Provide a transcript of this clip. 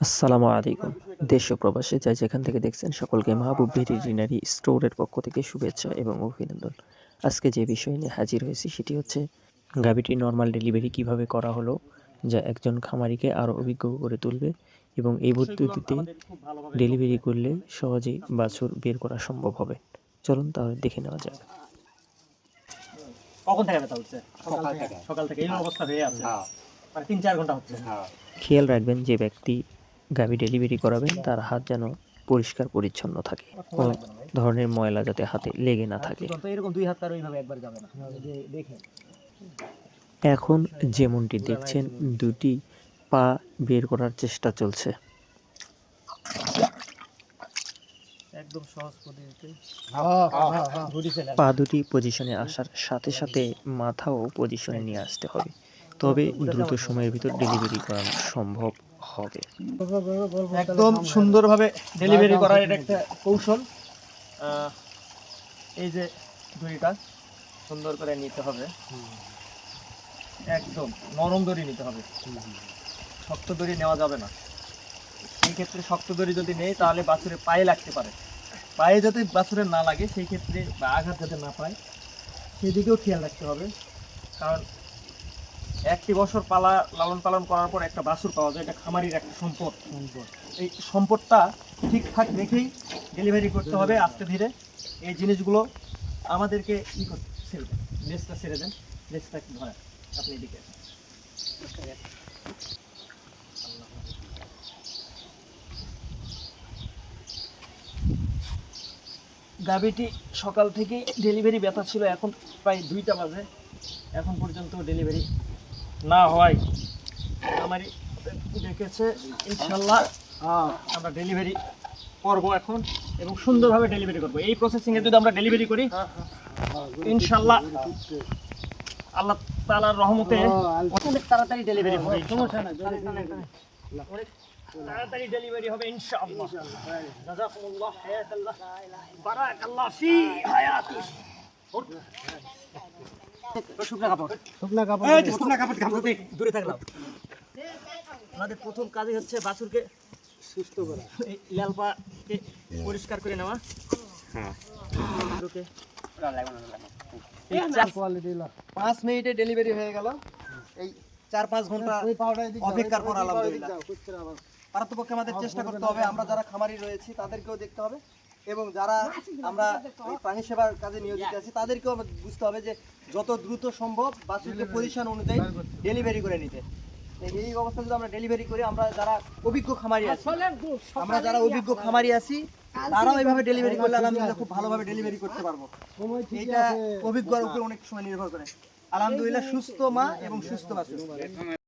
আসসালামু আলাইকুম। দেশ ও প্রবাসে যাই যেখান থেকে দেখছেন সকলকে মাহবুব ভেটেরিনারি স্টোরের পক্ষ থেকে শুভেচ্ছা এবং অভিনন্দন। আজকে যে বিষয় নিয়ে হাজির হয়েছি সেটি হচ্ছে গাভীটির নরমাল ডেলিভারি কিভাবে করা হলো, যা একজন খামারিকে আরও অভিজ্ঞ করে তুলবে এবং এই পদ্ধতিতে ডেলিভারি করলে সহজেই বাছুর বের করা সম্ভব হবে। চলুন তাহলে দেখে নেওয়া যাক। কখন থেকে ব্যথা হচ্ছে? সকাল থেকে এই অবস্থা হয়ে আছে। মানে ৩-৪ ঘন্টা হচ্ছে। খেয়াল রাখবেন যে ব্যক্তি গাভী ডেলিভারি করাবেন তার হাত যেন পরিষ্কার পরিচ্ছন্ন থাকে, কোনো ধরনের ময়লা যাতে হাতে লেগে না থাকে। তো এরকম ২ হাত আর ওইভাবে একবার যাবে না। যে দেখে এখন যেমনটি দেখছেন দুটি পা বের করার চেষ্টা চলছে। একদম সহজ পদ্ধতিতে পা দুটি পজিশনে আসার সাথে সাথে মাথাও পজিশনে নিয়ে আসতে হবে, তবে দ্রুত সময়ের ভিতর ডেলিভারি করানো সম্ভব হবে। একদম সুন্দরভাবে ডেলিভারি করার এটা একটা কৌশল। এই যে দড়িটা সুন্দর করে নিতে হবে, একদম নরম দড়ি নিতে হবে, শক্ত দড়ি নেওয়া যাবে না। সেই ক্ষেত্রে শক্ত দড়ি যদি নেই তাহলে বাছুরের পায়ে লাগতে পারে, পায়ে যাতে বাছুরের না লাগে সেই ক্ষেত্রে বা আঘাত যাতে না পায় সেদিকেও খেয়াল রাখতে হবে। কারণ একটি বছর লালন পালন করার পর একটা বাছুর পাওয়া যায়, এটা খামারির একটা সম্পদ। এই সম্পদটা ঠিকঠাক রেখেই ডেলিভারি করতে হবে আস্তে ধীরে। এই জিনিসগুলো আমাদেরকে ছেড়ে দেন, লেজটা ছেড়ে দেন, লেজটা একটু ধরেন আপনি এদিকে। গাভীটি সকাল থেকেই ডেলিভারি ব্যথা ছিল, এখন প্রায় 2টা বাজে, এখন পর্যন্ত ডেলিভারি না হয় আমারই দেখেছে। ইনশাল্লাহ আমরা ডেলিভারি করব এখন এবং সুন্দরভাবে ডেলিভারি করব। এই প্রসেসিংয়ে যদি আমরা ডেলিভারি করি ইনশাল্লাহ আল্লাহ তাআলার রহমতে অনেক তাড়াতাড়ি ডেলিভারি হবে। অনেক তাড়াতাড়ি ডেলিভারি হবে ইনশাআল্লাহ। জাযাকুমুল্লাহ হায়াতাল্লাহ, বারাকাল্লাহ ফি হায়াতি। শুকনা কাপড় দূরে থাকলাম। আমাদের প্রথম কাজই হচ্ছে বাছুরকে সুস্থ করা, এই লালপাকে পরিষ্কার করে নেওয়া। 5 মিনিটে ডেলিভারি হয়ে গেল। এই 4-5 ঘন্টা অপেক্ষার পর আলহামদুলিল্লাহ। পারতপক্ষে আমাদের চেষ্টা করতে হবে, আমরা যারা খামারি রয়েছি তাদেরকেও দেখতে হবে এবং যারা আমরা এই প্রাণী সেবার কাজে নিয়োজিত আছি তাদেরকেও বুঝতে হবে যে যত দ্রুত সম্ভব বাছুরকে পজিশন অনুযায়ী ডেলিভারি করে নিতে। এই অবস্থা যদি আমরা ডেলিভারি করি, আমরা যারা অভিজ্ঞ খামারি আছি তারাও এইভাবে ডেলিভারি করলে আলহামদুলিল্লাহ খুব ভালোভাবে ডেলিভারি করতে পারবো। এটা অভিজ্ঞতার উপরে অনেক সময় নির্ভর করে। আলহামদুলিল্লাহ সুস্থ মা এবং সুস্থ বাছুর।